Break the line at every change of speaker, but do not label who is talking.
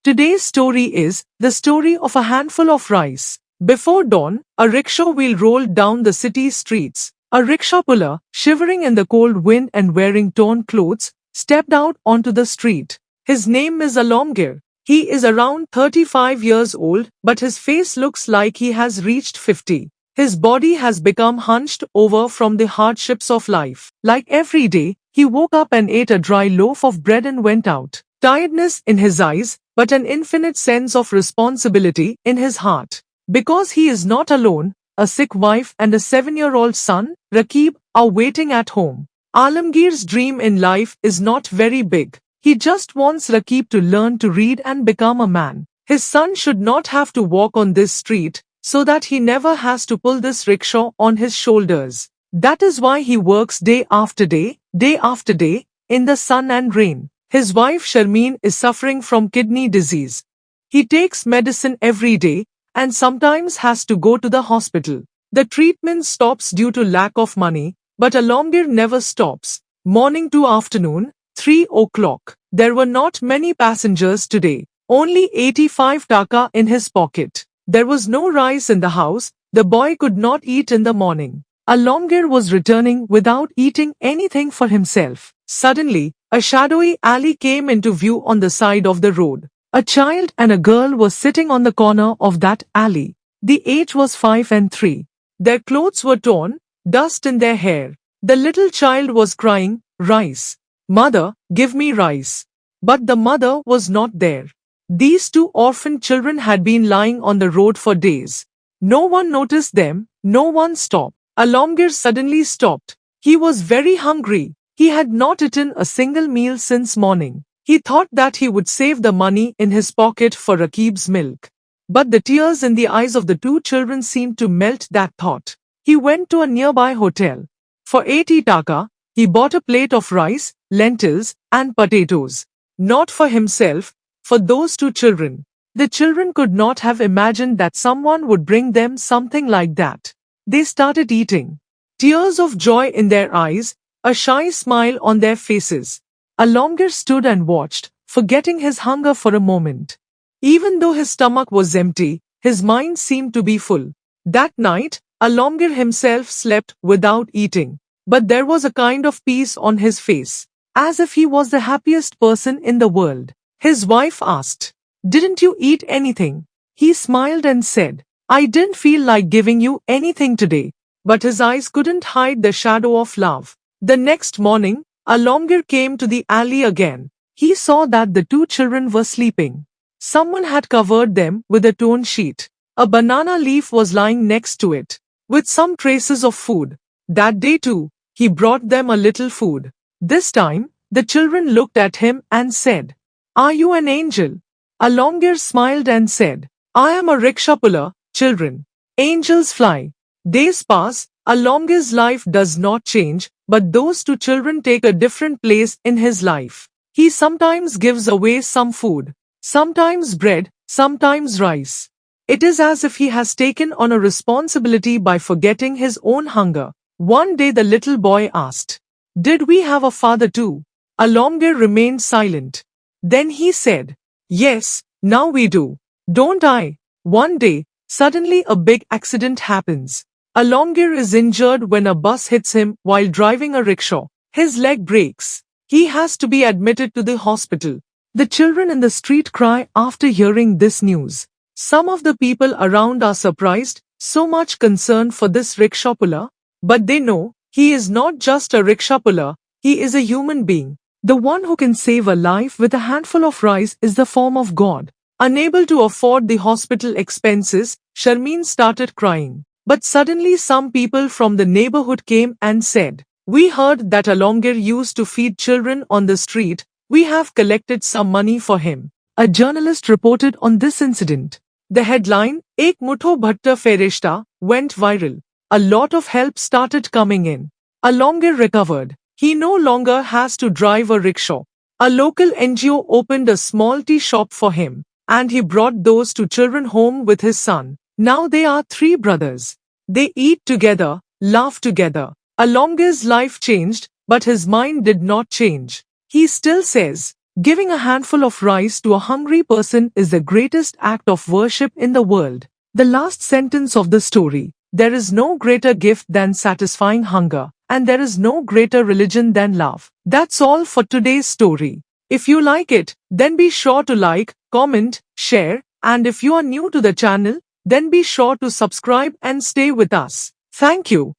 Today's story is the story of a handful of rice. Before dawn, a rickshaw wheel rolled down the city streets. A rickshaw puller, shivering in the cold wind and wearing torn clothes, stepped out onto the street. His name is Alamgir. He is around 35 years old, but his face looks like he has reached 50. His body has become hunched over from the hardships of life. Like every day, he woke up and ate a dry loaf of bread and went out. Tiredness in his eyes, but an infinite sense of responsibility in his heart. Because he is not alone, a sick wife and a 7-year-old son, Rakib, are waiting at home. Alamgir's dream in life is not very big. He just wants Rakib to learn to read and become a man. His son should not have to walk on this street, so that he never has to pull this rickshaw on his shoulders. That is why he works day after day, in the sun and rain. His wife Sharmeen is suffering from kidney disease. He takes medicine every day and sometimes has to go to the hospital. The treatment stops due to lack of money, but Alamgir never stops. Morning to afternoon, 3 o'clock. There were not many passengers today. Only 85 taka in his pocket. There was no rice in the house. The boy could not eat in the morning. Alamgir was returning without eating anything for himself. Suddenly, a shadowy alley came into view on the side of the road. A child and a girl were sitting on the corner of that alley. The age was 5 and 3. Their clothes were torn, dust in their hair. The little child was crying, "Rice. Mother, give me rice." But the mother was not there. These two orphan children had been lying on the road for days. No one noticed them, no one stopped. Alamgir suddenly stopped. He was very hungry. He had not eaten a single meal since morning. He thought that he would save the money in his pocket for Rakib's milk. But the tears in the eyes of the two children seemed to melt that thought. He went to a nearby hotel. For 80 taka, he bought a plate of rice, lentils, and potatoes. Not for himself, for those two children. The children could not have imagined that someone would bring them something like that. They started eating. Tears of joy in their eyes, a shy smile on their faces. Alamgir stood and watched, forgetting his hunger for a moment. Even though his stomach was empty, his mind seemed to be full. That night, Alamgir himself slept without eating. But there was a kind of peace on his face, as if he was the happiest person in the world. His wife asked, "Didn't you eat anything?" He smiled and said, "I didn't feel like giving you anything today." But his eyes couldn't hide the shadow of love. The next morning, Alamgir came to the alley again. He saw that the two children were sleeping. Someone had covered them with a torn sheet. A banana leaf was lying next to it, with some traces of food. That day too, he brought them a little food. This time, the children looked at him and said, "Are you an angel?" Alamgir smiled and said, "I am a rickshaw puller, children. Angels fly." Days pass, Alamgir's life does not change, but those two children take a different place in his life. He sometimes gives away some food, sometimes bread, sometimes rice. It is as if he has taken on a responsibility by forgetting his own hunger. One day the little boy asked, "Did we have a father too?" Alamgir remained silent. Then he said, "Yes, now we do. Don't I?" One day, suddenly a big accident happens. Alamgir is injured when a bus hits him while driving a rickshaw. His leg breaks. He has to be admitted to the hospital. The children in the street cry after hearing this news. Some of the people around are surprised, so much concern for this rickshaw puller. But they know, he is not just a rickshaw puller, he is a human being. The one who can save a life with a handful of rice is the form of God. Unable to afford the hospital expenses, Sharmeen started crying. But suddenly some people from the neighborhood came and said, "We heard that Alamgir used to feed children on the street. We have collected some money for him." A journalist reported on this incident. The headline, "Ek mutho bhatta ferishta," went viral. A lot of help started coming in. Alamgir recovered. He no longer has to drive a rickshaw. A local NGO opened a small tea shop for him, and he brought those two children home with his son. Now they are 3 brothers. They eat together, laugh together. Alamgir's life changed, but his mind did not change. He still says, Giving a handful of rice to a hungry person is the greatest act of worship in the world. The last sentence of the story: there is no greater gift than satisfying hunger, and there is no greater religion than love. That's all for today's story. If you like it, then be sure to like, comment, share, and if you are new to the channel, then be sure to subscribe and stay with us. Thank you.